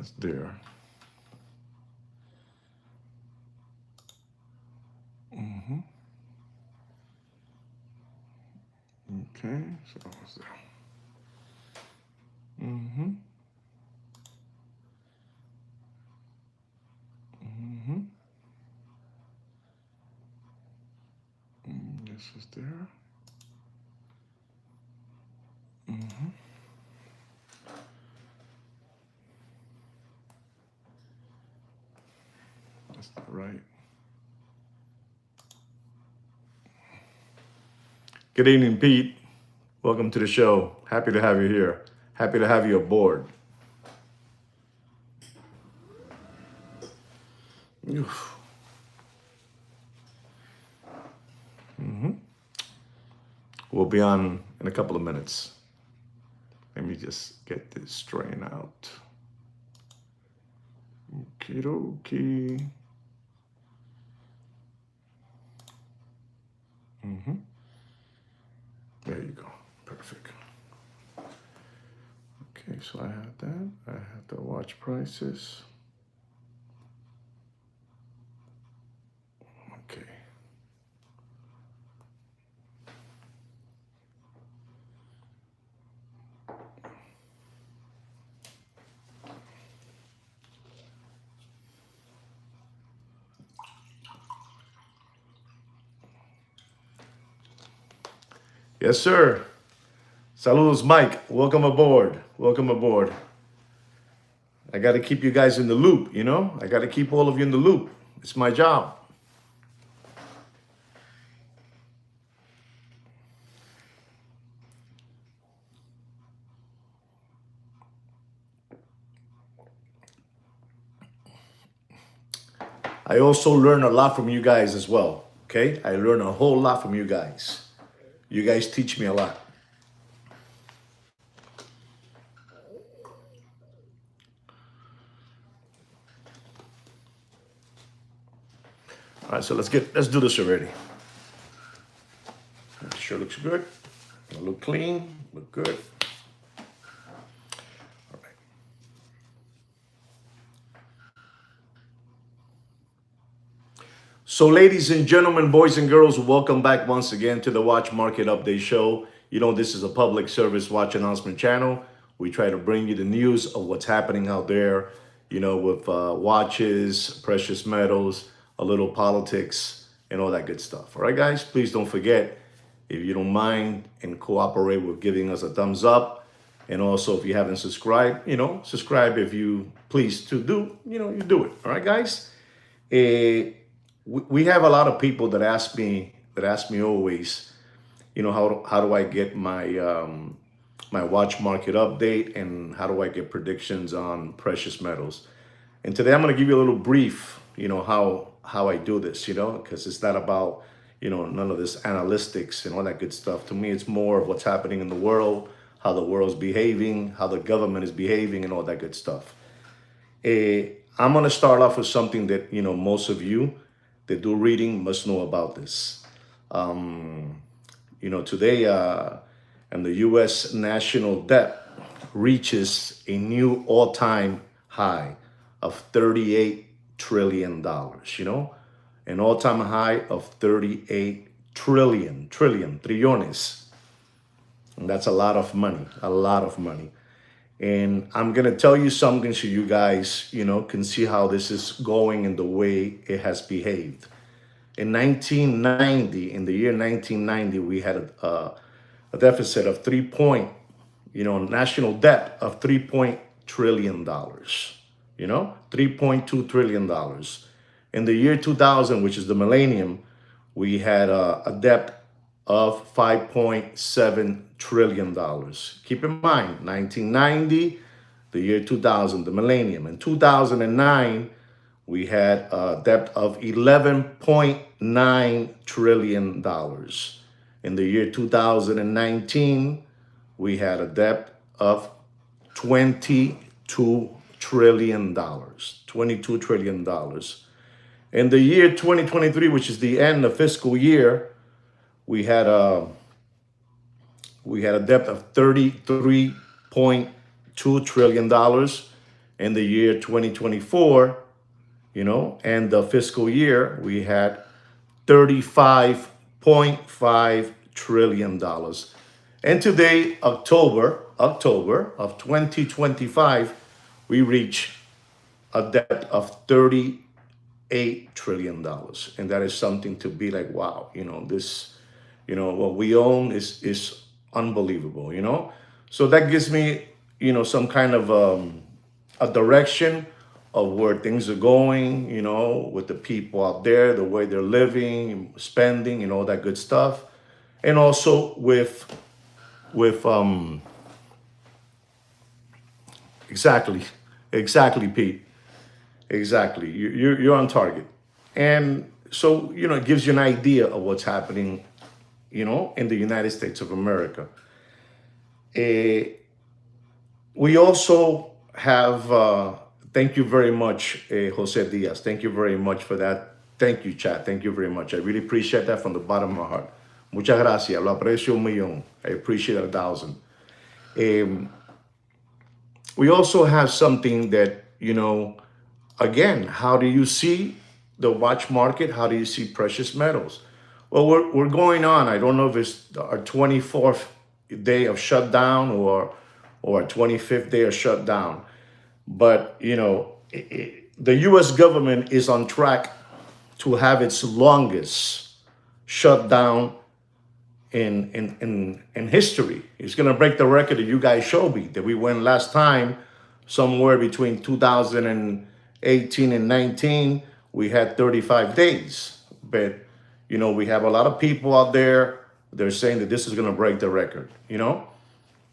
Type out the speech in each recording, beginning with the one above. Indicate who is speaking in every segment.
Speaker 1: That's there. Mm-hmm. Okay, so what's there? Mm-hmm. Mm-hmm. This is there. Mm-hmm. That's not right. Good evening, Pete. Welcome to the show. Happy to have you here. Happy to have you aboard. Mm-hmm. We'll be on in a couple of minutes. Let me just get this straightened out. Okie dokie. Mm-hmm. There you go. Perfect. Okay, so I have that. I have the watch prices. Okay. Yes, sir. Saludos, Mike. Welcome aboard. Welcome aboard. I got to keep you guys in the loop, you know? I got to keep all of you in the loop. It's my job. I also learn a lot from you guys as well, okay? I learn a whole lot from you guys. You guys teach me a lot. All right, so let's do this already. That sure looks good. Look clean, look good. All right. So ladies and gentlemen, boys and girls, welcome back once again to the Watch Market Update Show. You know, this is a public service watch announcement channel. We try to bring you the news of what's happening out there, you know, with watches, precious metals, a little politics, and all that good stuff. All right, guys, please don't forget, if you don't mind and cooperate with giving us a thumbs up. And also, if you haven't subscribed, you know, subscribe if you please to do, you know, you do it. All right, guys. We have a lot of people that ask me always, you know, how do I get my my watch market update and how do I get predictions on precious metals? And today I'm going to give you a little brief, you know, how I do this, you know, because it's not about, you know, none of this analytics and all that good stuff. To me, it's more of what's happening in the world, how the world's behaving, how the government is behaving, and all that good stuff. I'm going to start off with something that, you know, most of you that do reading must know about this. You know, today, and the U.S. national debt reaches a new all-time high of $38 trillion, you know, an all-time high of 38 trillones. And that's a lot of money, a lot of money. And I'm going to tell you something so you guys, you know, can see how this is going and the way it has behaved. In 1990, in the year 1990, we had a deficit of national debt of $3 trillion, you know, $3.2 trillion. In the year 2000, which is the millennium, we had a debt of $5.7 trillion. Keep in mind, 1990, the year 2000, the millennium. In 2009, we had a debt of $11.9 trillion. In the year 2019, we had a debt of $22 trillion. $22 trillion. In the year 2023, which is the end of fiscal year, we had a debt of $33.2 trillion. In the year 2024, and the fiscal year, we had $35.5 trillion. And today, October of 2025, we reach a debt of $38 trillion. And that is something to be like, wow, what we own is unbelievable. So that gives me, some kind of a direction of where things are going, with the people out there, the way they're living, spending, and all that good stuff. And also with exactly, Pete. Exactly. You're on target. And so, it gives you an idea of what's happening, in the United States of America. We also have, thank you very much, Jose Diaz. Thank you very much for that. Thank you, chat. Thank you very much. I really appreciate that from the bottom of my heart. Muchas gracias. Lo aprecio un millón. I appreciate 1,000. We also have something that, again, how do you see the watch market? How do you see precious metals? Well, we're going on. I don't know if it's our 24th day of shutdown or our 25th day of shutdown. But, the U.S. government is on track to have its longest shutdown in history. It's going to break the record that you guys showed me, that we went last time somewhere between 2018 and 19. We had 35 days. But, we have a lot of people out there. They're saying that this is going to break the record,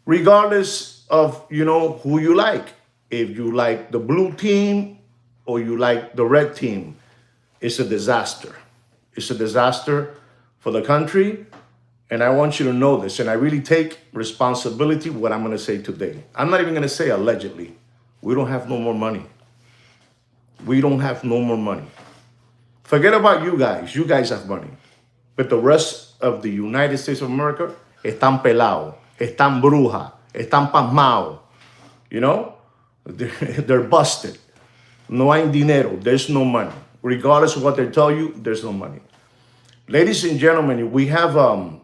Speaker 1: regardless of, who you like. If you like the blue team or you like the red team, it's a disaster. It's a disaster for the country. And I want you to know this. And I really take responsibility what I'm going to say today. I'm not even going to say allegedly. We don't have no more money. We don't have no more money. Forget about you guys. You guys have money. But the rest of the United States of America están pelados, están brujas, están pasmados. They're busted. No hay dinero. There's no money. Regardless of what they tell you, there's no money. Ladies and gentlemen, we have a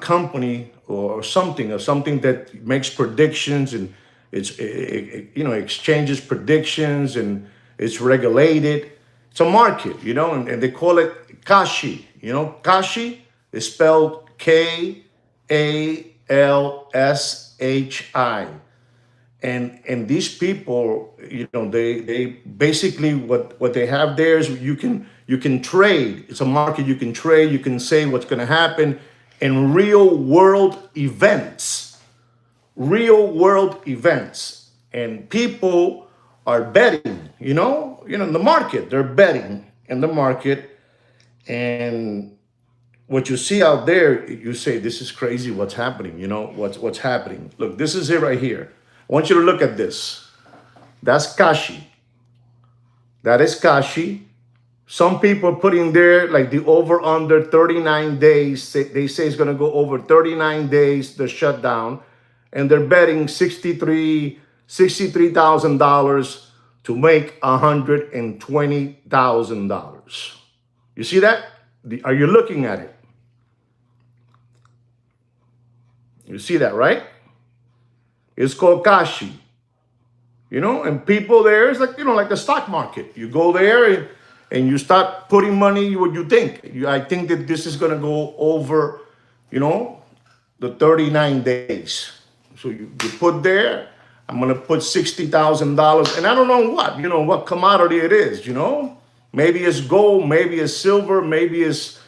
Speaker 1: company or something that makes predictions, and it's exchanges predictions, and it's regulated. It's a market, and they call it Kashi. Kashi is spelled KALSHI. And these people, they basically what they have there is you can trade. It's a market you can trade. You can say what's going to happen in real world events. Real world events. And people are betting, in the market. They're betting in the market. And what you see out there, you say, this is crazy what's happening. What's happening. Look, this is it right here. I want you to look at this. That's Kashi. That is Kashi. Some people are putting there like the over under 39 days. They say it's going to go over 39 days, the shutdown. And they're betting $63,000 to make $120,000. You see that? Are you looking at it? You see that, right? It's called Kashi. And people there, it's like, like the stock market. You go there and you start putting money what you think. I think that this is going to go over, the 39 days. So you put there, I'm going to put $60,000. And I don't know what commodity it is, Maybe it's gold, maybe it's silver, maybe it's,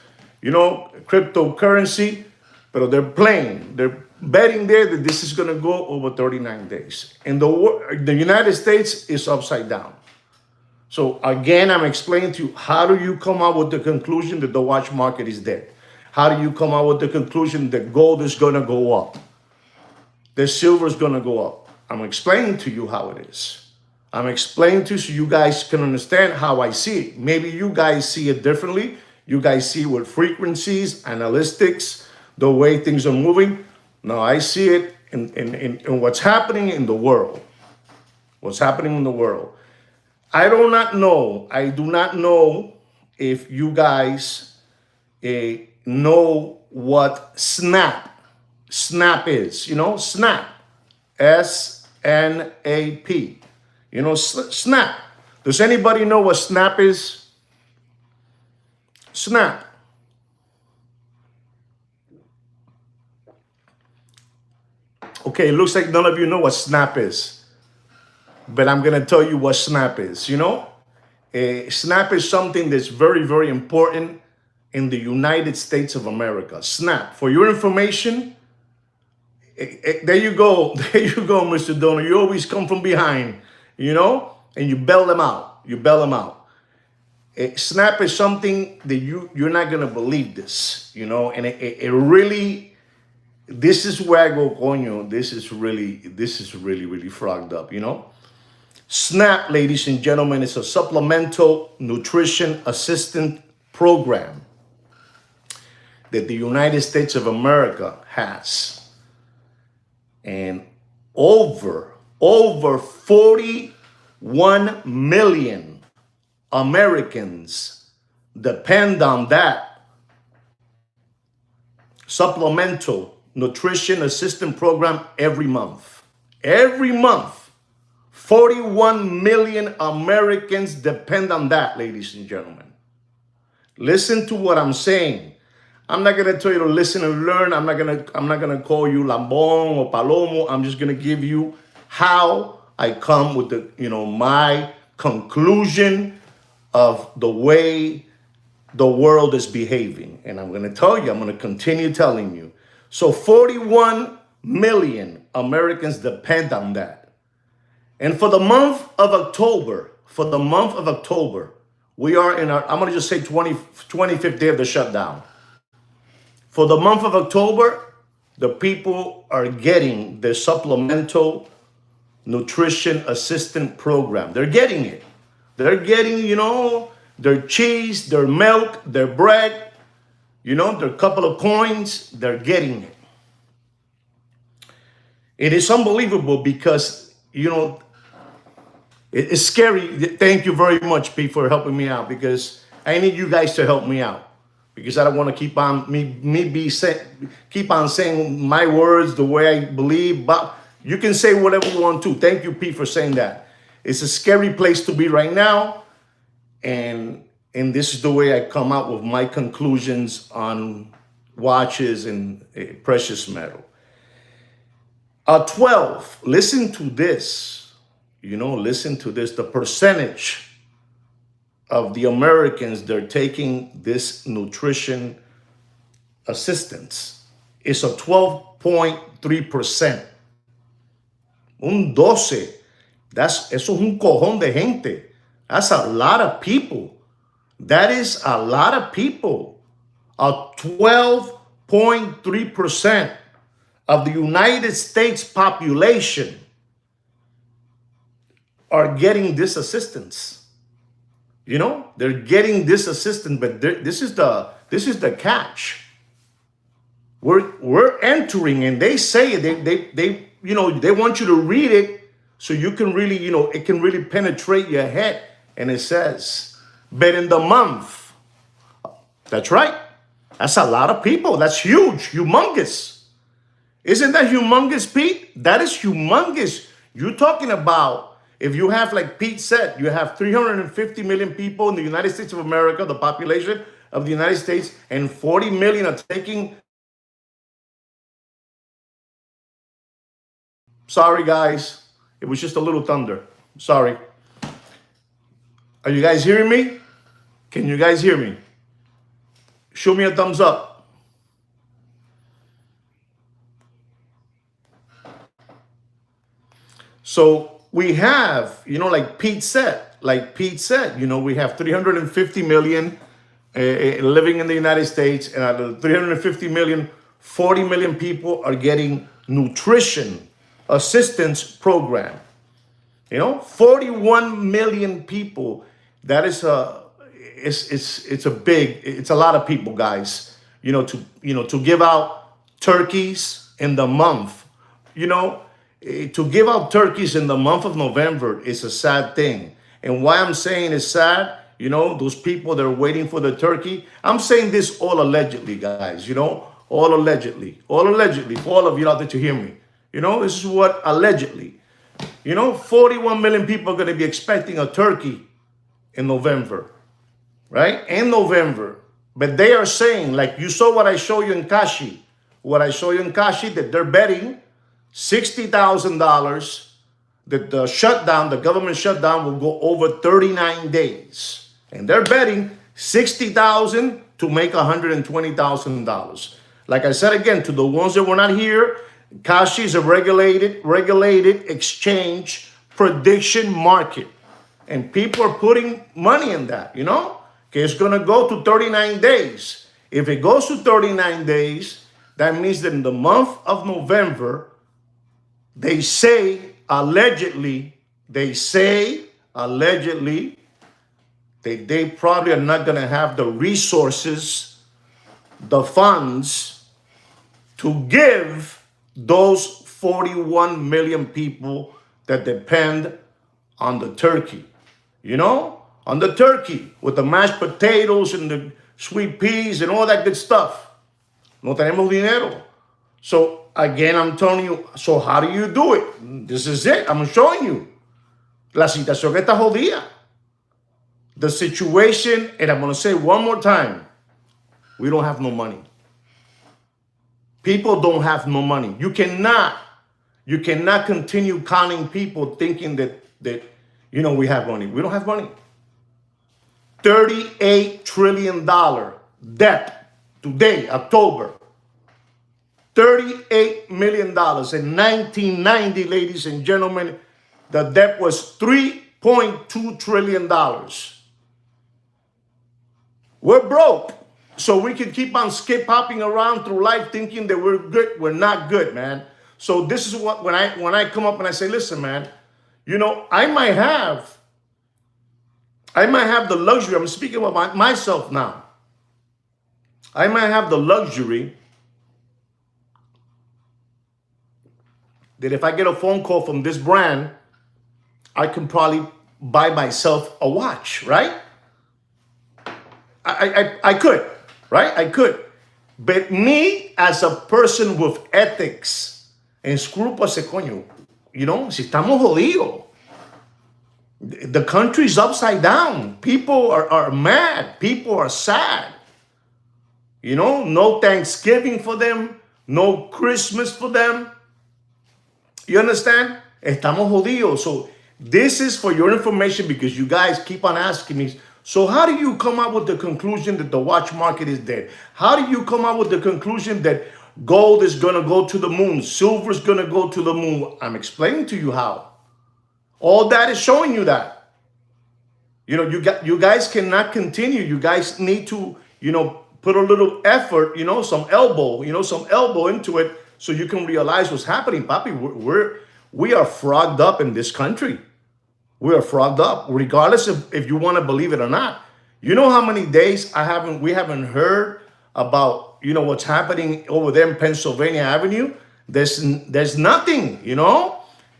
Speaker 1: cryptocurrency. But they're playing. They're betting there that this is going to go over 39 days. And the United States is upside down. So again, I'm explaining to you, how do you come out with the conclusion that the watch market is dead? How do you come out with the conclusion that gold is going to go up? That silver is going to go up? I'm explaining to you how it is. I'm explaining to you so you guys can understand how I see it. Maybe you guys see it differently. You guys see with frequencies, analytics, the way things are moving. No, I see it in what's happening in the world. What's happening in the world. I do not know if you guys know what SNAP is. You know, SNAP. SNAP. You know, SNAP. Does anybody know what SNAP is? SNAP. Okay, it looks like none of you know what SNAP is. But I'm going to tell you what SNAP is. You know, SNAP is something that's very, very important in the United States of America. SNAP. For your information, there you go. There you go, Mr. Donor. You always come from behind, you know, and you bail them out. You bail them out. SNAP is something that you're not going to believe this, you know, and it really, this is where I go, coño, this is really, really frogged up, you know. SNAP, ladies and gentlemen, is a supplemental nutrition assistance program that the United States of America has. And over 41 million Americans depend on that supplemental nutrition assistance program every month. Every month, 41 million Americans depend on that, ladies and gentlemen. Listen to what I'm saying. I'm not gonna tell you to listen and learn. I'm not gonna call you Lambón or Palomo. I'm just gonna give you how I come with the, you know, my conclusion of the way the world is behaving. And I'm gonna tell you, I'm gonna continue telling you. So 41 million Americans depend on that. And for the month of October, we are in our, I'm gonna just say 25th day of the shutdown. For the month of October, the people are getting the supplemental nutrition assistance program. They're getting it. They're getting, you know, their cheese, their milk, their bread, you know, their couple of coins. They're getting it. It is unbelievable because, you know, it's scary. Thank you very much, Pete, for helping me out, because I need you guys to help me out. Because I don't want to keep on keep on saying my words the way I believe, but you can say whatever you want to. Thank you, Pete, for saying that. It's a scary place to be right now, and this is the way I come out with my conclusions on watches and precious metal. 12. Listen to this. You know, listen to this. The percentage of the Americans, they're taking this nutrition assistance. It's a 12.3%. Un 12. Eso es un cojón de gente. That's a lot of people. That is a lot of people. A 12.3% of the United States population are getting this assistance. You know, they're getting this assistance, but this is the catch. We're entering, and they say they you know, they want you to read it so you can really, you know, it can really penetrate your head. And it says, but in the month, that's right. That's a lot of people. That's huge, humongous. Isn't that humongous, Pete? That is humongous. You're talking about, if you have, like Pete said, you have 350 million people in the United States of America, the population of the United States, and 40 million are taking. Sorry, guys. It was just a little thunder. Sorry. Are you guys hearing me? Can you guys hear me? Show me a thumbs up. So we have, you know, like Pete said, you know, we have 350 million living in the United States, and out of the 350 million, 40 million people are getting nutrition assistance program. You know, 41 million people. That is it's a lot of people, guys. To give out turkeys in the month. to give out turkeys in the month of November is a sad thing. And why I'm saying it's sad, those people that are waiting for the turkey, I'm saying this all allegedly, guys, all allegedly, for all of you out there to hear me. This is what allegedly, 41 million people are going to be expecting a turkey in November, right? In November. But they are saying, like you saw what I show you in Kashi, that they're betting $60,000 that the government shutdown will go over 39 days. And they're betting $60,000 to make $120,000. Like I said again, to the ones that were not here, Kashi is a regulated exchange prediction market. And people are putting money in that, Okay, it's going to go to 39 days. If it goes to 39 days, that means that in the month of November, they say allegedly, that they probably are not going to have the resources, the funds to give those 41 million people that depend on the turkey, on the turkey with the mashed potatoes and the sweet peas and all that good stuff. No tenemos dinero. So again, I'm telling you, so how do you do it? This is it. I'm showing you. La situación está jodida. The situation, and I'm going to say one more time, we don't have no money. People don't have no money. You cannot continue counting people thinking that we have money. We don't have money. $38 trillion debt today, October. $38 million. In 1990, ladies and gentlemen, the debt was $3.2 trillion. We're broke. So we can keep on skip-hopping around through life thinking that we're good. We're not good, man. So this is what, when I come up and I say, listen, man, I might have the luxury. I'm speaking about myself now. I might have the luxury that if I get a phone call from this brand, I can probably buy myself a watch, right? I could, right? I could. But me, as a person with ethics and scruples, coño, si estamos jodidos. The country's upside down. People are mad. People are sad. No Thanksgiving for them. No Christmas for them. You understand? Estamos jodidos. So this is for your information because you guys keep on asking me, so how do you come up with the conclusion that the watch market is dead? How do you come up with the conclusion that gold is going to go to the moon? Silver is going to go to the moon? I'm explaining to you how. All that is showing you that. You guys cannot continue. You guys need to, put a little effort, some elbow into it so you can realize what's happening. Papi, we are frogged up in this country. We are frogged up, regardless of if you want to believe it or not. You know how many days we haven't heard about, what's happening over there in Pennsylvania Avenue? There's nothing,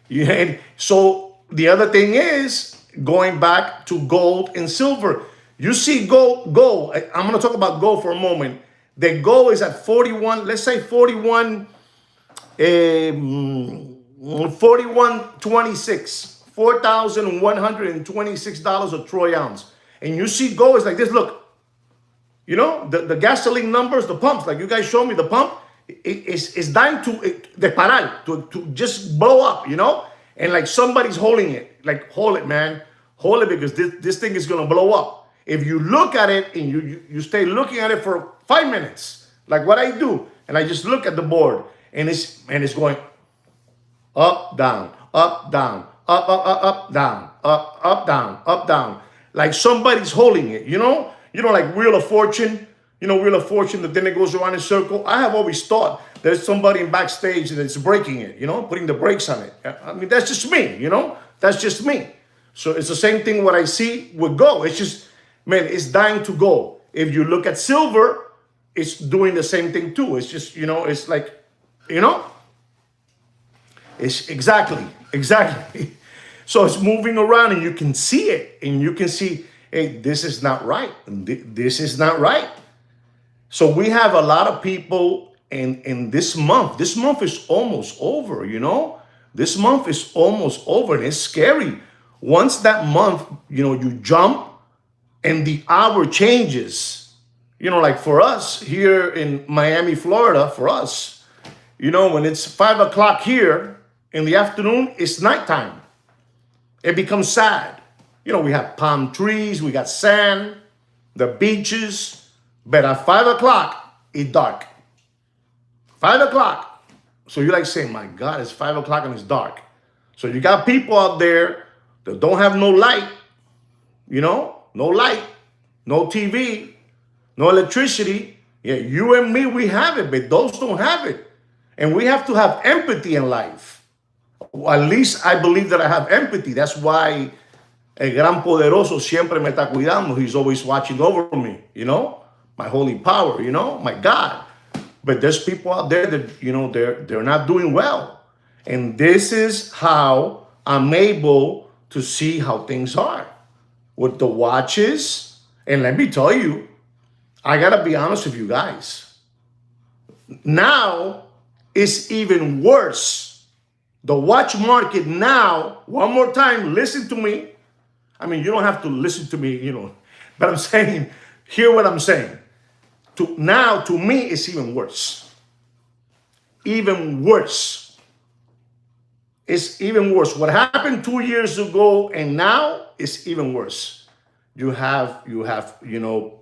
Speaker 1: And so the other thing is, going back to gold and silver. You see gold, I'm going to talk about gold for a moment. The gold is at 41, let's say 41, 41.26. $4,126 a troy ounce. And you see gold is like this. Look, the gasoline numbers, the pumps, like you guys show me the pump, it's dying to disparar, to just blow up, and like somebody's holding it. Like, hold it, man. Hold it, because this thing is going to blow up. If you look at it and you stay looking at it for 5 minutes, like what I do, and I just look at the board, and it's going up, down, up, down, up, down, up, down, up, down. Like somebody's holding it, like Wheel of Fortune, Wheel of Fortune, that then it goes around in a circle. I have always thought there's somebody in backstage that's breaking it, putting the brakes on it. I mean, that's just me, that's just me. So it's the same thing what I see with gold. It's just, man, it's dying to go. If you look at silver, it's doing the same thing too. It's just, it's like, It's exactly. So it's moving around and you can see it and you can see, hey, this is not right. This is not right. So we have a lot of people in this month. This month is almost over, you know? This month is almost over and it's scary. Once that month, you know, you jump and the hour changes, you know, like for us here in Miami, Florida, for us, you know, when it's 5 o'clock here in the afternoon, it's nighttime. It becomes sad. You know, we have palm trees, we got sand, the beaches, but at 5 o'clock, it's dark. 5 o'clock. So you're like saying, my God, it's 5 o'clock and it's dark. So you got people out there that don't have no light, you know, no light, no TV, no electricity. Yeah, you and me, we have it, but those don't have it. And we have to have empathy in life. Well, at least I believe that I have empathy. That's why El Gran Poderoso siempre me está cuidando. He's always watching over me, you know, my holy power, you know, my God. But there's people out there that, you know, they're not doing well. And this is how I'm able to see how things are with the watches. And let me tell you, I got to be honest with you guys. Now it's even worse. The watch market now, one more time, listen to me. I mean, you don't have to listen to me, you know, but I'm saying, hear what I'm saying. Now, to me, it's even worse. Even worse. It's even worse. What happened 2 years ago and now is even worse. You have, you know,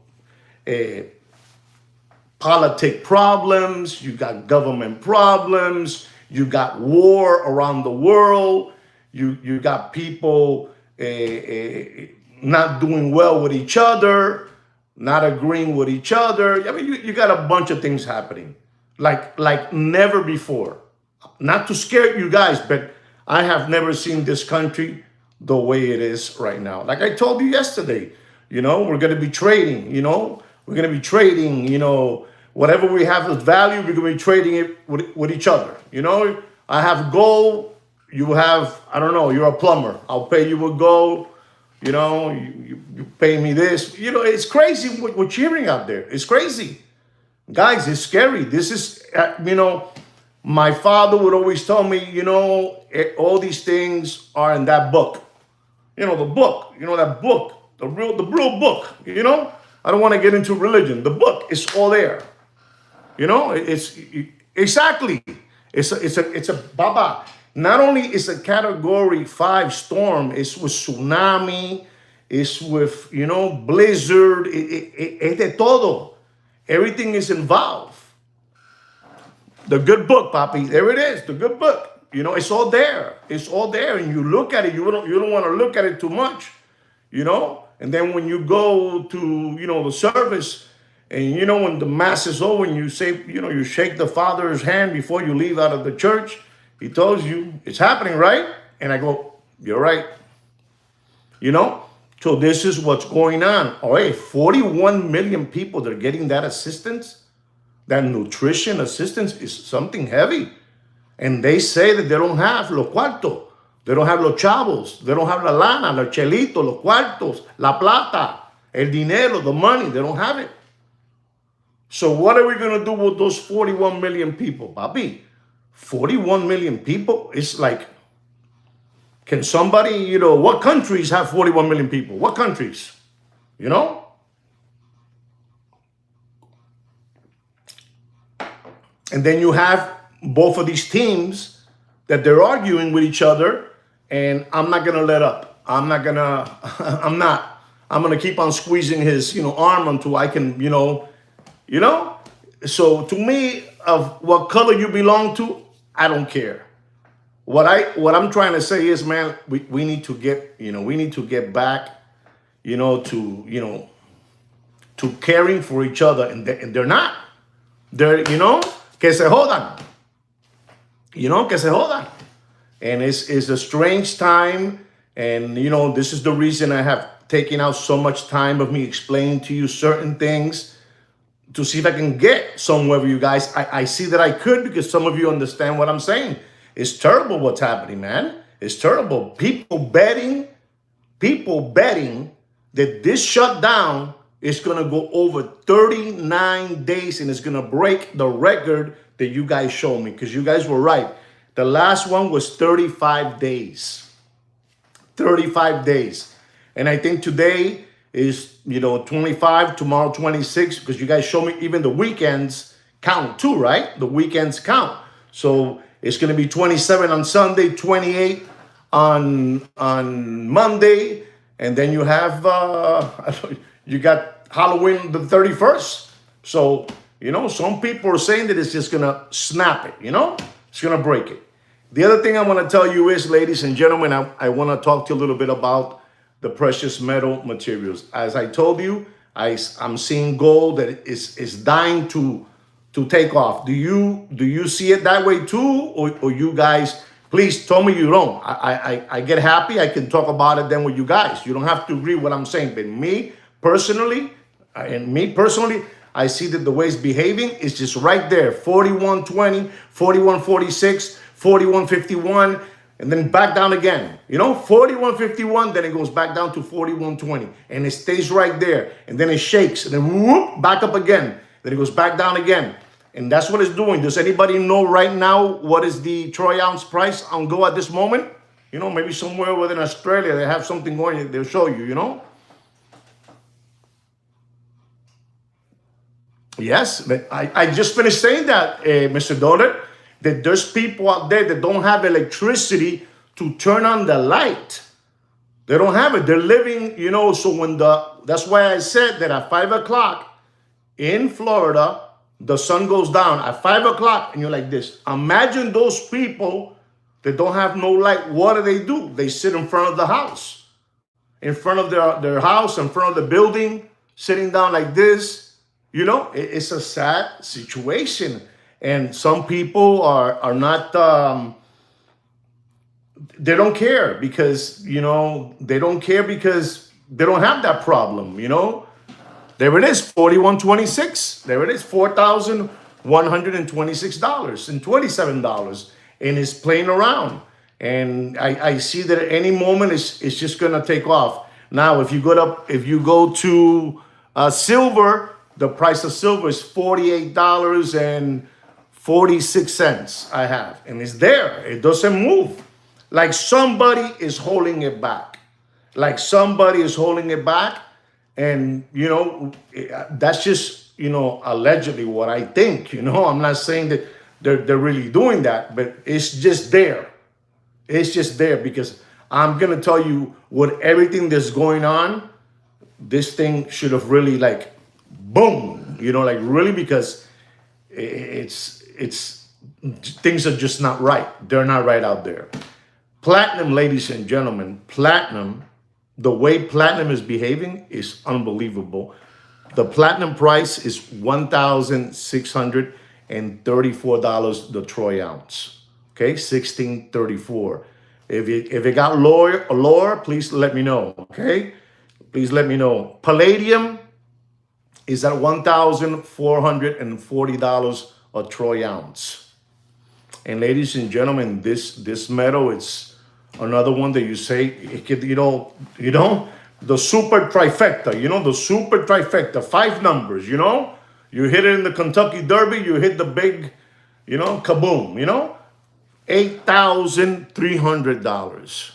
Speaker 1: politic problems. You got government problems. You got war around the world. You got people not doing well with each other, not agreeing with each other. I mean, you got a bunch of things happening like never before. Not to scare you guys, but I have never seen this country the way it is right now. Like I told you yesterday, you know, we're going to be trading, you know, we're going to be trading, you know, whatever we have as value, we're going to be trading it with each other. You know, I have gold, you have, I don't know, you're a plumber. I'll pay you with gold. You know, you pay me this. You know, it's crazy what you're hearing out there. It's crazy. Guys, it's scary. This is, you know, my father would always tell me, you know, all these things are in that book. You know, the book, you know, that book, the real book, you know. I don't want to get into religion. The book is all there. You know, it's exactly. It's a baba. Not only is a category 5 storm, it's with tsunami, it's with, you know, blizzard, es de todo. Everything is involved. The good book, papi, there it is, the good book. You know, it's all there. It's all there. And you look at it, you don't want to look at it too much, you know. And then when you go to, you know, the service, and, you know, when the mass is over and you say, you know, you shake the Father's hand before you leave out of the church, he tells you, it's happening, right? And I go, you're right. You know? So this is what's going on. Oh, hey, 41 million people that are getting that assistance, that nutrition assistance is something heavy. And they say that they don't have los cuartos. They don't have los chavos. They don't have la lana, los chelitos, los cuartos, la plata, el dinero, the money. They don't have it. So what are we going to do with those 41 million people, papi? 41 million people? It's like, can somebody, you know, what countries have 41 million people? What countries? You know? And then you have both of these teams that they're arguing with each other, and I'm not going to let up. I'm going to keep on squeezing his, you know, arm until I can, you know. So to me, of what color you belong to, I don't care. What I'm trying to say is, man, we need to get back, you know, to caring for each other, and they're not. They're, you know, que se jodan. You know, que se jodan. And it's a strange time, and, you know, this is the reason I have taken out so much time of me explaining to you certain things, to see if I can get somewhere with you guys. I see that I could, because some of you understand what I'm saying. It's terrible what's happening, man. It's terrible. People betting that this shutdown is going to go over 39 days and it's going to break the record that you guys showed me, because you guys were right. The last one was 35 days. 35 days. And I think today is, 25, tomorrow 26, because you guys show me even the weekends count too, right? The weekends count. So it's going to be 27 on Sunday, 28 on Monday, and then you have you got Halloween the 31st. So, some people are saying that it's just going to snap it, it's going to break it. The other thing I want to tell you is, ladies and gentlemen, I want to talk to you a little bit about the precious metal materials. As I told you, I'm seeing gold that is dying to take off. Do you see it that way too, or you guys? Please tell me you don't. I get happy. I can talk about it then with you guys. You don't have to agree with what I'm saying. But me personally, I see that the way it's behaving is just right there. 41.20, 41.46, 41.51, and then back down again. 41.51, then it goes back down to 41.20, and it stays right there. And then it shakes, and then whoop, back up again. Then it goes back down again. And that's what it's doing. Does anybody know right now what is the troy ounce price on gold at this moment? Maybe somewhere within Australia they have something going, they'll show you, Yes, but I just finished saying that, Mr. Dollar, that there's people out there that don't have electricity to turn on the light. They don't have it. They're living, so that's why I said that at 5 o'clock in Florida, the sun goes down at 5 o'clock and you're like this. Imagine those people that don't have no light. What do? They sit in front of the house, in front of their house, in front of the building, sitting down like this. It's a sad situation. And some people are not, they don't care because, they don't care because they don't have that problem, There it is, 41.26. There it is, $4,126 and $27. And it's playing around. And I see that at any moment it's just gonna take off. Now, if you go to silver, the price of silver is $48.46 I have. And it's there. It doesn't move. Like somebody is holding it back. And, that's just, allegedly what I think, I'm not saying that they're really doing that, but it's just there. It's just there because I'm going to tell you, with everything that's going on, this thing should have really boom, really, because it's things are just not right. They're not right out there. Platinum, ladies and gentlemen, the way platinum is behaving is unbelievable. The platinum price is $1,634 the troy ounce. Okay, 1634. If it got lower, please let me know. Okay, please let me know. Palladium is at $1,440 a troy ounce. And ladies and gentlemen, this metal, it's another one that you say, it could, the super trifecta, the super trifecta, 5 numbers, you hit it in the Kentucky Derby, you hit the big, kaboom, $8,300.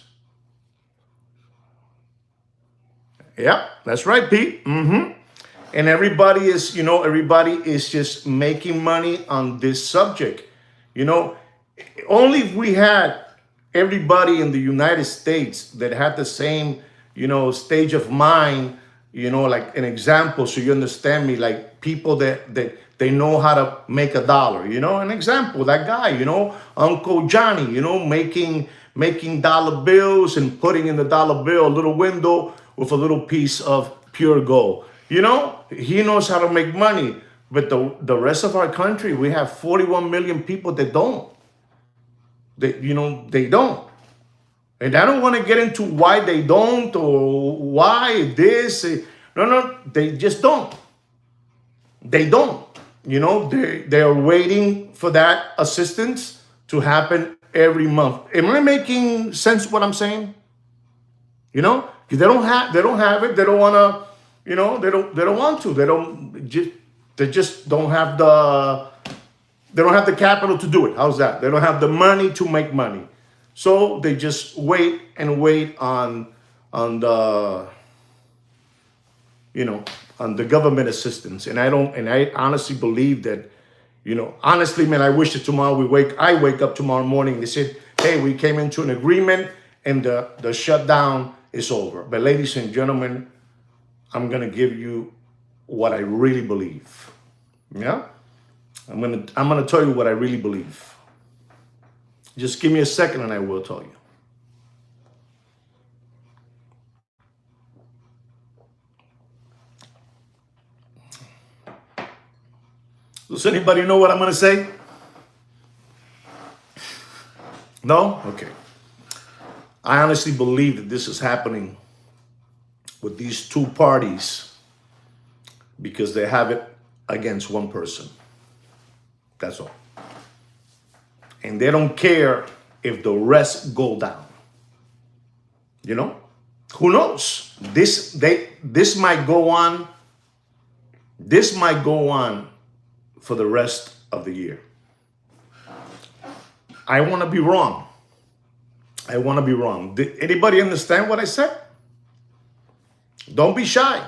Speaker 1: Yep, that's right, Pete. And everybody is just making money on this subject. Only if we had everybody in the United States that had the same, stage of mind, like an example, so you understand me, like people that they know how to make a dollar, an example, that guy, Uncle Johnny, making dollar bills and putting in the dollar bill a little window with a little piece of pure gold. He knows how to make money, but the rest of our country, we have 41 million people that don't. They don't. And I don't want to get into why they don't or why this. No, they just don't. They don't. They are waiting for that assistance to happen every month. Am I making sense what I'm saying? You know, because they don't have it. They don't want to, you know, they don't want to. They just don't have the capital to do it. How's that? They don't have the money to make money. So they just wait and wait on the, you know, on the government assistance. And I honestly believe that, you know, honestly, man, I wish that tomorrow I wake up tomorrow morning and they said, hey, we came into an agreement and the shutdown is over. But ladies and gentlemen, I'm going to give you what I really believe. Yeah? I'm going to tell you what I really believe. Just give me a second and I will tell you. Does anybody know what I'm going to say? No? Okay. I honestly believe that this is happening with these two parties because they have it against one person. That's all. And they don't care if the rest go down. You know? Who knows? This might go on. This might go on for the rest of the year. I want to be wrong. I want to be wrong. Did anybody understand what I said? Don't be shy.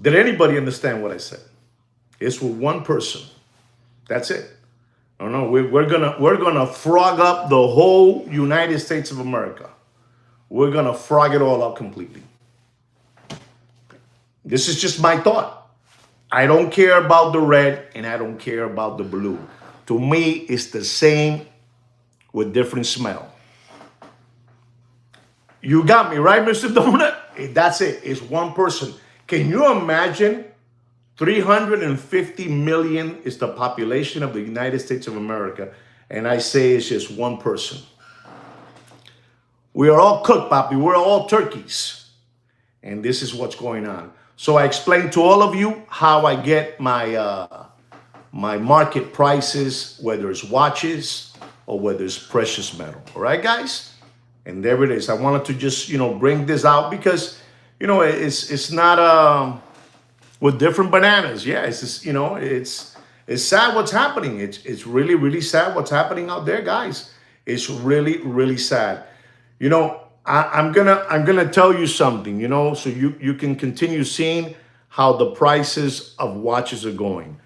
Speaker 1: Did anybody understand what I said? It's with one person. That's it. No, we're gonna frog up the whole United States of America. We're gonna frog it all up completely. This is just my thought. I don't care about the red and I don't care about the blue. To me, it's the same with different smell. You got me, right, Mr. Donut? That's it. It's one person. Can you imagine 350 million is the population of the United States of America, and I say it's just one person. We are all cooked, Papi. We're all turkeys. And this is what's going on. So I explained to all of you how I get my my market prices, whether it's watches or whether it's precious metal. All right, guys? And there it is. I wanted to just, you know, bring this out because, you know, it's not with different bananas. Yeah, it's just, you know, it's sad what's happening. It's really, really sad what's happening out there, guys. It's really, really sad. You know, I'm gonna tell you something, you know, so you can continue seeing how the prices of watches are going.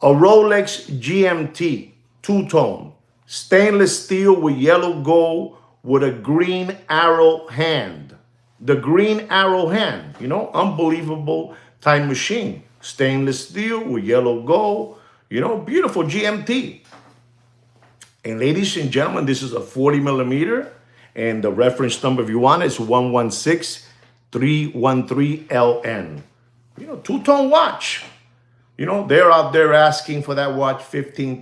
Speaker 1: A Rolex GMT, two-tone, stainless steel with yellow gold with a green arrow hand. The green arrow hand, you know, unbelievable time machine. Stainless steel with yellow gold, you know, beautiful GMT. And ladies and gentlemen, this is a 40 millimeter. And the reference number, if you want, is 116313LN. You know, two-tone watch. You know, they're out there asking for that watch $15,000,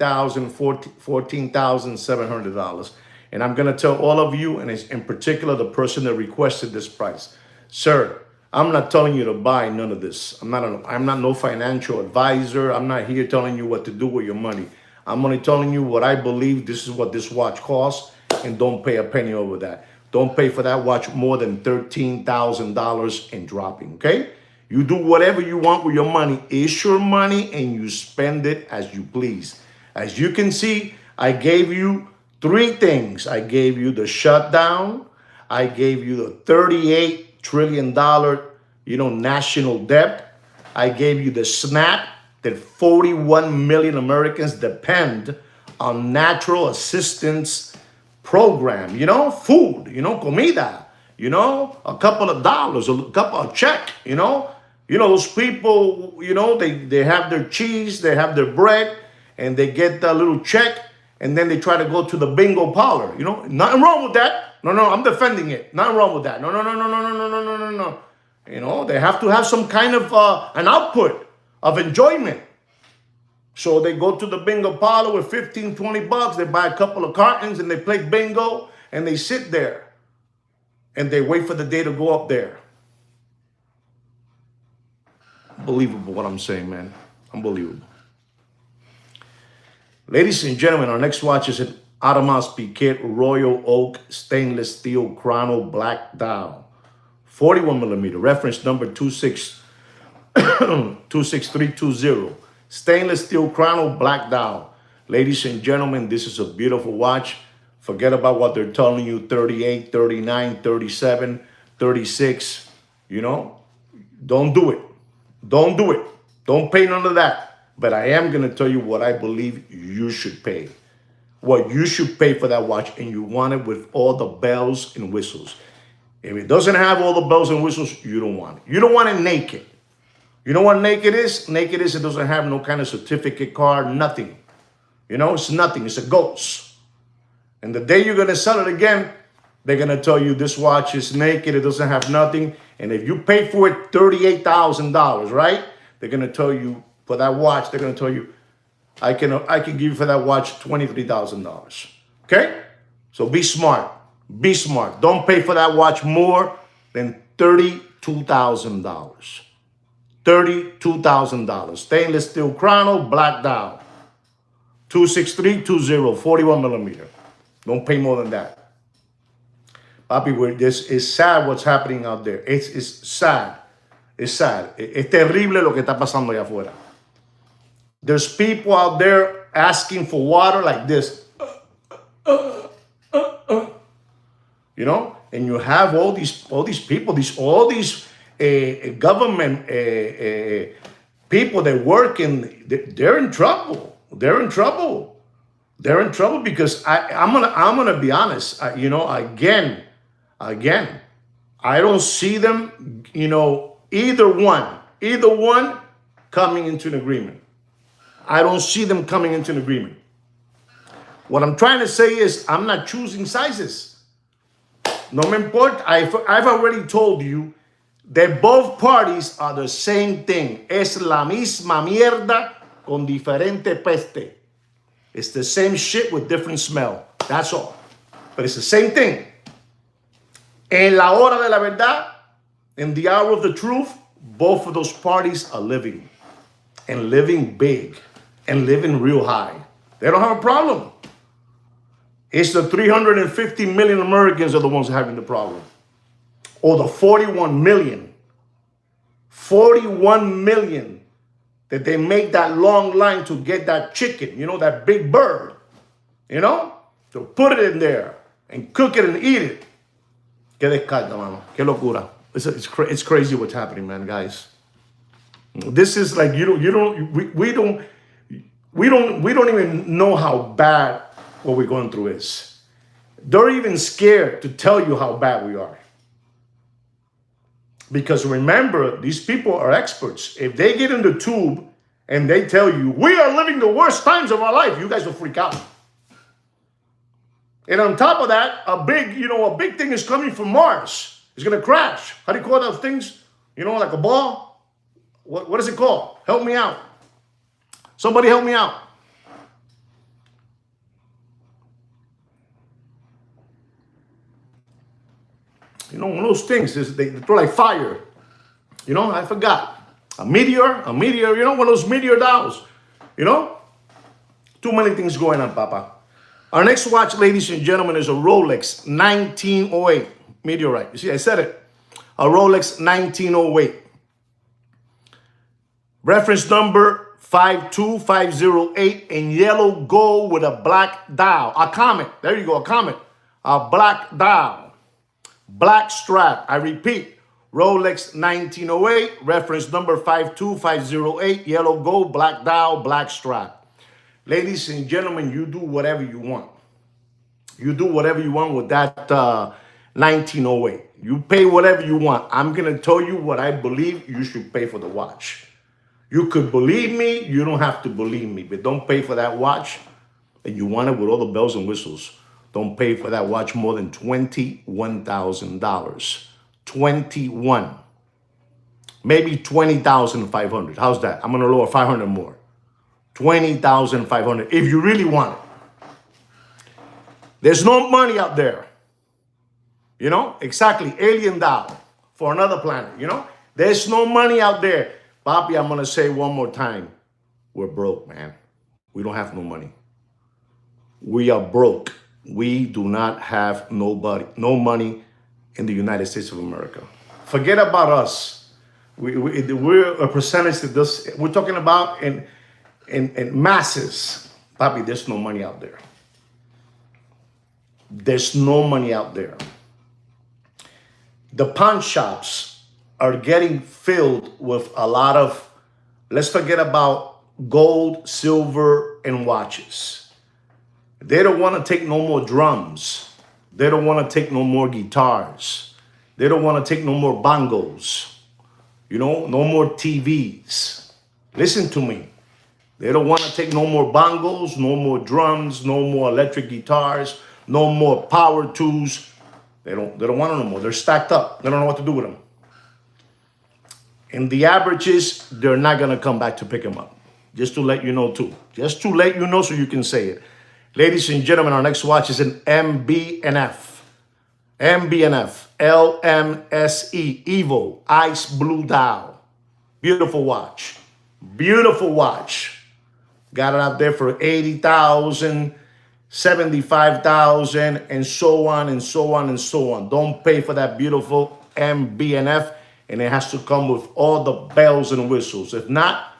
Speaker 1: $14,700. And I'm going to tell all of you, and in particular the person that requested this price, sir, I'm not telling you to buy none of this. I'm not no financial advisor. I'm not here telling you what to do with your money. I'm only telling you what I believe. This is what this watch costs, and don't pay a penny over that. Don't pay for that watch more than $13,000 and dropping, okay? You do whatever you want with your money. It's your money, and you spend it as you please. As you can see, I gave you three things. I gave you the shutdown. I gave you the $38 trillion, you know, national debt. I gave you the snap that 41 million Americans depend on natural assistance program, you know, food, you know, comida, you know, a couple of dollars, a couple of check, you know, those people, you know, they have their cheese, they have their bread, and they get that little check, and then they try to go to the bingo parlor, you know, nothing wrong with that. No, I'm defending it. Nothing wrong with that. No. You know, they have to have some kind of an output of enjoyment. So they go to the bingo parlor with 15, 20 bucks. They buy a couple of cartons and they play bingo and they sit there and they wait for the day to go up there. Unbelievable what I'm saying, man. Unbelievable. Ladies and gentlemen, our next watch is Audemars Piguet Royal Oak Stainless Steel Chrono Black Dial. 41 millimeter. Reference number 26320. Stainless steel chrono black dial. Ladies and gentlemen, this is a beautiful watch. Forget about what they're telling you, 38, 39, 37, 36. You know, don't do it. Don't do it. Don't pay none of that. But I am going to tell you what I believe you should pay. What you should pay for that watch, and you want it with all the bells and whistles. If it doesn't have all the bells and whistles, you don't want it. You don't want it naked. You know what naked is? Naked is it doesn't have no kind of certificate card, nothing. You know, it's nothing. It's a ghost. And the day you're going to sell it again, they're going to tell you this watch is naked. It doesn't have nothing. And if you pay for it $38,000, right? They're going to tell you for that watch, they're going to tell you, I can give you for that watch $23,000. Okay? So be smart. Be smart. Don't pay for that watch more than $32,000. $32,000. Stainless steel chrono, black dial. 26320, 41 millimeter. Don't pay more than that. Papi, this is sad what's happening out there. It's sad. It's sad. Es terrible lo que está pasando allá afuera. There's people out there asking for water like this. You know, and you have all these people, all these government people that work in. They're in trouble. They're in trouble. They're in trouble because I'm gonna be honest. You know, again, I don't see them. You know, either one coming into an agreement. I don't see them coming into an agreement. What I'm trying to say is I'm not choosing sizes. No me importa. I've already told you that both parties are the same thing. Es la misma mierda con diferente peste. It's the same shit with different smell. That's all. But it's the same thing. En la hora de la verdad, in the hour of the truth, both of those parties are living. And living big. And living real high. They don't have a problem. It's the 350 million Americans are the ones having the problem. Or the 41 million. 41 million that they make that long line to get that chicken, you know, that big bird, you know, to put it in there and cook it and eat it. Qué descarga, mano. Qué locura. It's crazy what's happening, man, guys. This is like, we don't even know how bad what we're going through is. They're even scared to tell you how bad we are. Because remember, these people are experts. If they get in the tube and they tell you, we are living the worst times of our life, you guys will freak out. And on top of that, a big thing is coming from Mars. It's going to crash. How do you call those things? You know, like a ball? What is it called? Help me out. Somebody help me out. You know, one of those things is they throw like fire. You know, I forgot. A meteor, you know, one of those meteor dials. You know? Too many things going on, Papa. Our next watch, ladies and gentlemen, is a Rolex 1908 meteorite. You see, I said it. A Rolex 1908. Reference number 52508 in yellow gold with a black dial. A comet. There you go, a comet. A black dial. Black strap. I repeat, Rolex 1908, reference number 52508, yellow gold, black dial, black strap. Ladies and gentlemen, you do whatever you want. You do whatever you want with that 1908. You pay whatever you want. I'm going to tell you what I believe you should pay for the watch. You could believe me. You don't have to believe me. But don't pay for that watch. And you want it with all the bells and whistles. Don't pay for that watch more than $21,000. 21. Maybe 20,500. How's that? I'm going to lower 500 more. 20,500 if you really want it. There's no money out there. You know? Exactly. Alien dial for another planet. You know? There's no money out there. Papi, I'm going to say one more time. We're broke, man. We don't have no money. We are broke. We do not have no money in the United States of America. Forget about us. We're a percentage of this. We're talking about in masses. Bobby, there's no money out there. There's no money out there. The pawn shops are getting filled with a lot of, let's forget about gold, silver, and watches. They don't want to take no more drums. They don't want to take no more guitars. They don't want to take no more bongos. No more TVs. Listen to me. They don't want to take no more bongos, no more drums, no more electric guitars, no more power tools. They don't want them no more. They're stacked up. They don't know what to do with them. And the averages, they're not going to come back to pick them up. Just to let you know, too. Just to let you know so you can say it. Ladies and gentlemen, our next watch is an MB&F. MB&F. LMSE. Evo. Ice Blue Dial. Beautiful watch. Beautiful watch. Got it out there for $80,000. 75,000 and so on and so on and so on. Don't pay for that beautiful MB&F, and it has to come with all the bells and whistles. If not,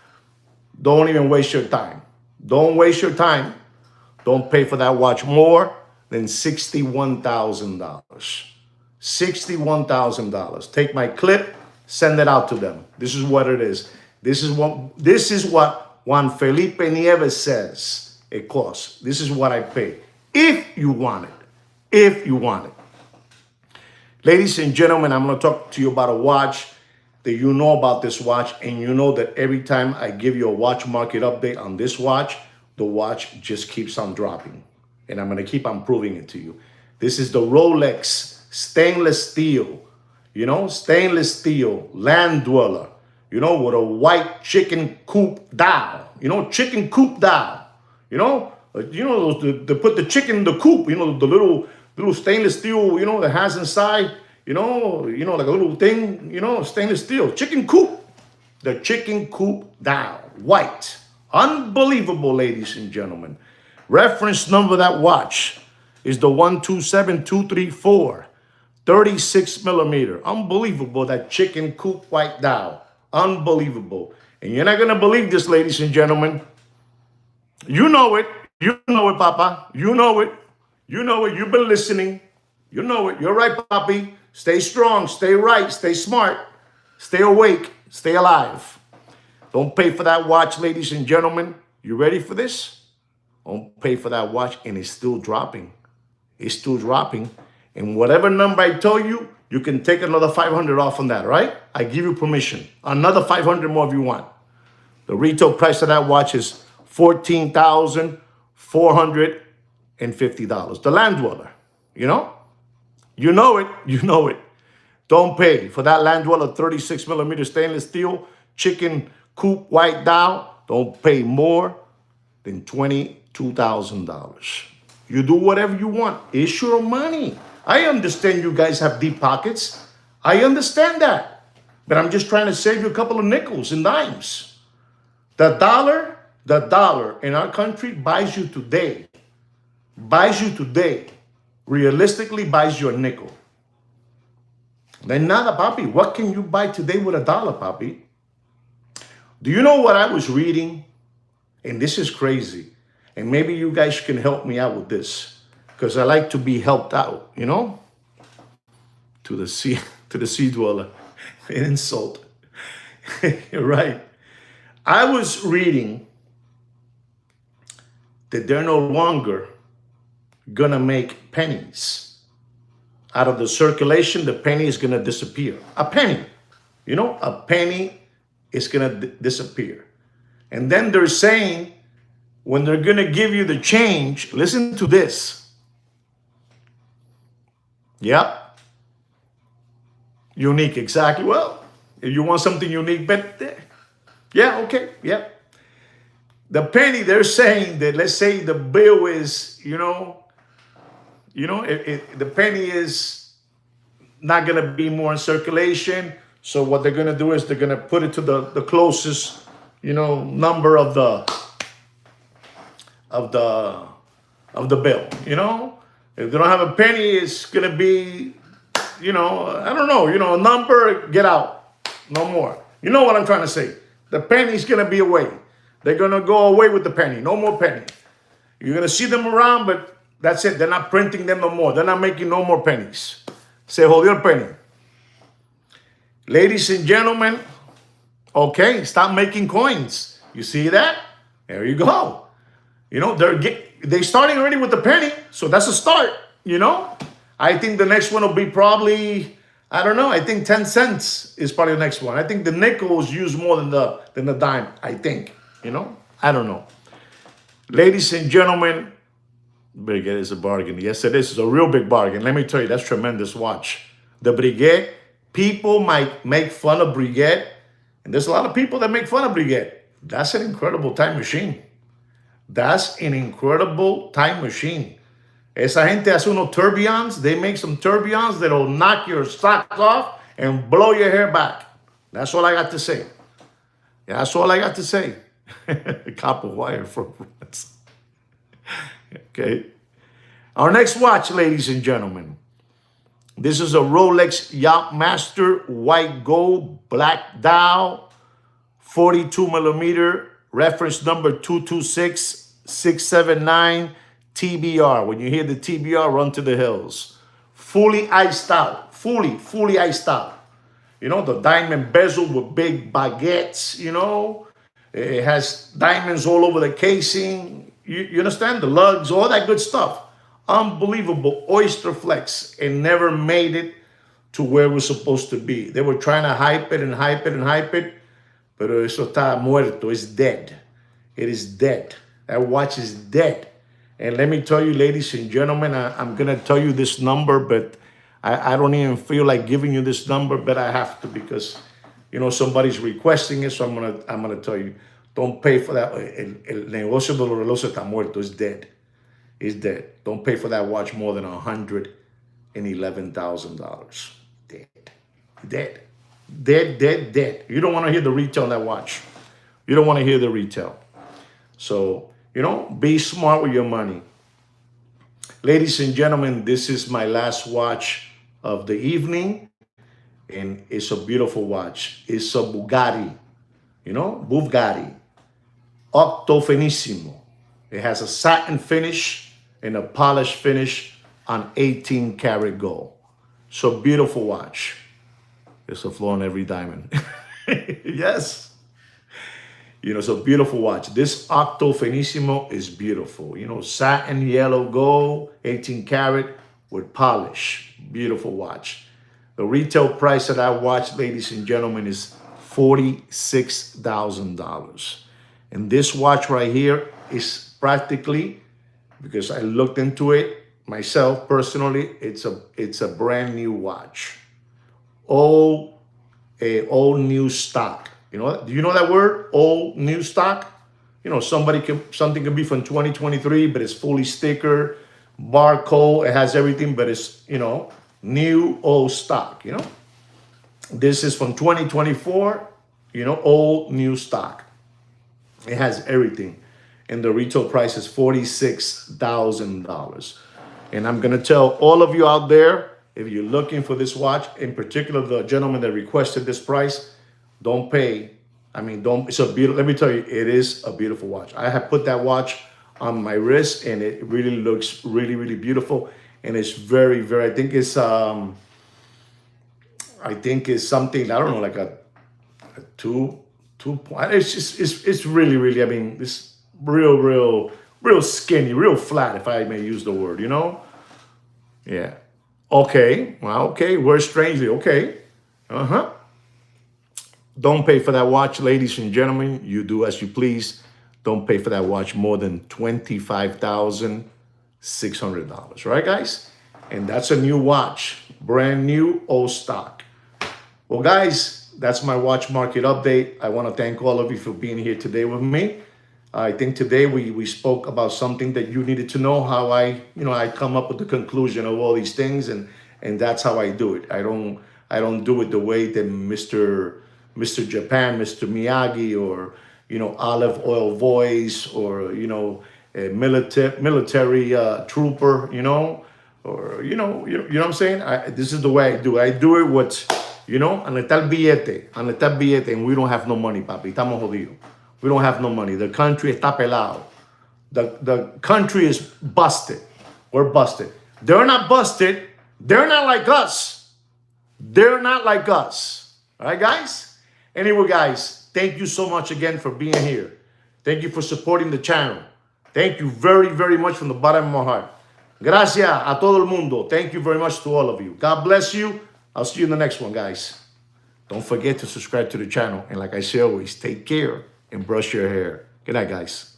Speaker 1: don't even waste your time. Don't waste your time. Don't pay for that watch more than $61,000. $61,000. Take my clip, send it out to them. This is what it is. This is what Juan Felipe Nieves says it costs. This is what I pay. If you want it. If you want it. Ladies and gentlemen, I'm going to talk to you about a watch that you know about this watch, and you know that every time I give you a watch market update on this watch, the watch just keeps on dropping. And I'm going to keep on proving it to you. This is the Rolex stainless steel, stainless steel land dweller, with a white chicken coop dial, chicken coop dial. They put the chicken in the coop, the little stainless steel, that has inside, like a little thing, stainless steel. Chicken coop. The chicken coop dial. White. Unbelievable, ladies and gentlemen. Reference number of that watch is the 127234. 36 millimeter. Unbelievable, that chicken coop white dial. Unbelievable. And you're not going to believe this, ladies and gentlemen. You know it. You know it, Papa. You know it. You know it. You've been listening. You know it. You're right, Papi. Stay strong. Stay right. Stay smart. Stay awake. Stay alive. Don't pay for that watch, ladies and gentlemen. You ready for this? Don't pay for that watch, and it's still dropping. It's still dropping. And whatever number I tell you, you can take another 500 off on that, right? I give you permission. Another 500 more if you want. The retail price of that watch is $14,450. The land dweller, You know it. You know it. Don't pay for that land dweller 36 millimeter stainless steel chicken coop white dial. Don't pay more than $22,000. You do whatever you want. It's your money. I understand you guys have deep pockets. I understand that. But I'm just trying to save you a couple of nickels and dimes. The dollar in our country buys you today. Realistically buys you a nickel. Then nada, papi. What can you buy today with a dollar, papi? Do you know what I was reading? And this is crazy. And maybe you guys can help me out with this, because I like to be helped out, to the sea dweller. An insult. You're right. I was reading that they're no longer gonna make pennies. Out of the circulation, the penny is gonna disappear. A penny. A penny is gonna disappear. And then they're saying, when they're gonna give you the change, listen to this. Yep. Unique, exactly. Well, if you want something unique, but yeah, okay, yeah. The penny, they're saying that, let's say the bill is, the penny is not going to be more in circulation. So what they're going to do is they're going to put it to the closest, number of the of the bill. You know, if they don't have a penny, it's gonna be, I don't know, a number, get out, no more. You know what I'm trying to say? The penny's gonna be away. They're gonna go away with the penny. No more penny. You're gonna see them around, but that's it. They're not printing them no more. They're not making no more pennies. Se jodió el penny. Ladies and gentlemen, okay, stop making coins. You see that? There you go. They're starting already with the penny, so that's a start. I think the next one will be probably, I don't know. I think 10 cents is probably the next one. I think the nickel is used more than the dime. I think. I don't know. Ladies and gentlemen, Brigade is a bargain. Yes, it is. It's a real big bargain. Let me tell you, that's tremendous watch. The Brigade, people might make fun of Brigade, and there's a lot of people that make fun of Brigade. That's an incredible time machine. That's an incredible time machine. Esa gente hace unos tourbillons. They make some tourbillons that'll knock your socks off and blow your hair back. That's all I got to say. That's all I got to say. Copper wire for France. Okay. Our next watch, ladies and gentlemen. This is a Rolex Yachtmaster white gold black dial, 42 millimeter, reference number 226679 TBR. When you hear the TBR, run to the hills. Fully iced out. Fully iced out. The diamond bezel with big baguettes, It has diamonds all over the casing. You understand? The lugs, all that good stuff. Unbelievable oyster flex, and never made it to where it was supposed to be. They were trying to hype it and hype it and hype it, pero eso está muerto. It's dead. It is dead. That watch is dead. And let me tell you, ladies and gentlemen, I'm going to tell you this number, but I don't even feel like giving you this number, but I have to because, somebody's requesting it, so I'm gonna tell you, don't pay for that. El negocio de los relojes está muerto. It's dead. It's dead. Don't pay for that watch more than $111,000. Dead. Dead. You don't want to hear the retail on that watch. You don't want to hear the retail. So, be smart with your money. Ladies and gentlemen, this is my last watch of the evening. And it's a beautiful watch. It's a Bugatti. Bugatti. Octo Finissimo. It has a satin finish and a polished finish on 18 karat gold. So beautiful watch. There's a flaw in every diamond. Yes. It's a beautiful watch. This Octo Finissimo is beautiful. Satin yellow gold, 18 karat with polish. Beautiful watch. The retail price of that watch, ladies and gentlemen, is $46,000. And this watch right here is practically, because I looked into it myself personally, it's a brand new watch. Old new stock. Do you know that word? Old new stock? Something could be from 2023, but it's fully sticker, barcode, it has everything, but it's, new old stock, This is from 2024, old new stock. It has everything. And the retail price is $46,000. And I'm going to tell all of you out there, if you're looking for this watch, in particular, the gentleman that requested this price, don't pay. Let me tell you, it is a beautiful watch. I have put that watch on my wrist and it really looks really, really beautiful. And it's very, very, I think it's something, I don't know, like a two point. It's really, really, it's real skinny, real flat, if I may use the word, Yeah. Okay. Well, okay. We're strangely. Okay. Don't pay for that watch, ladies and gentlemen. You do as you please. Don't pay for that watch more than $25,600. Right, guys? And that's a new watch. Brand new, old stock. Well, guys, that's my watch market update. I want to thank all of you for being here today with me. I think today we spoke about something that you needed to know, how I come up with the conclusion of all these things, and that's how I do it. I don't do it the way that Mr. Japan, Mr. Miyagi, or Olive Oil Voice, or a military trooper, you know, or you know what I'm saying. This is the way I do. I do it with, you know, and está el billete, and we don't have no money, papi. Estamos jodidos. We don't have no money. The country está pelado. The country is busted. We're busted. They're not busted. They're not like us. They're not like us. All right, guys? Anyway, guys, thank you so much again for being here. Thank you for supporting the channel. Thank you very, very much from the bottom of my heart. Gracias a todo el mundo. Thank you very much to all of you. God bless you. I'll see you in the next one, guys. Don't forget to subscribe to the channel. And like I say always, take care and brush your hair. Good night, guys.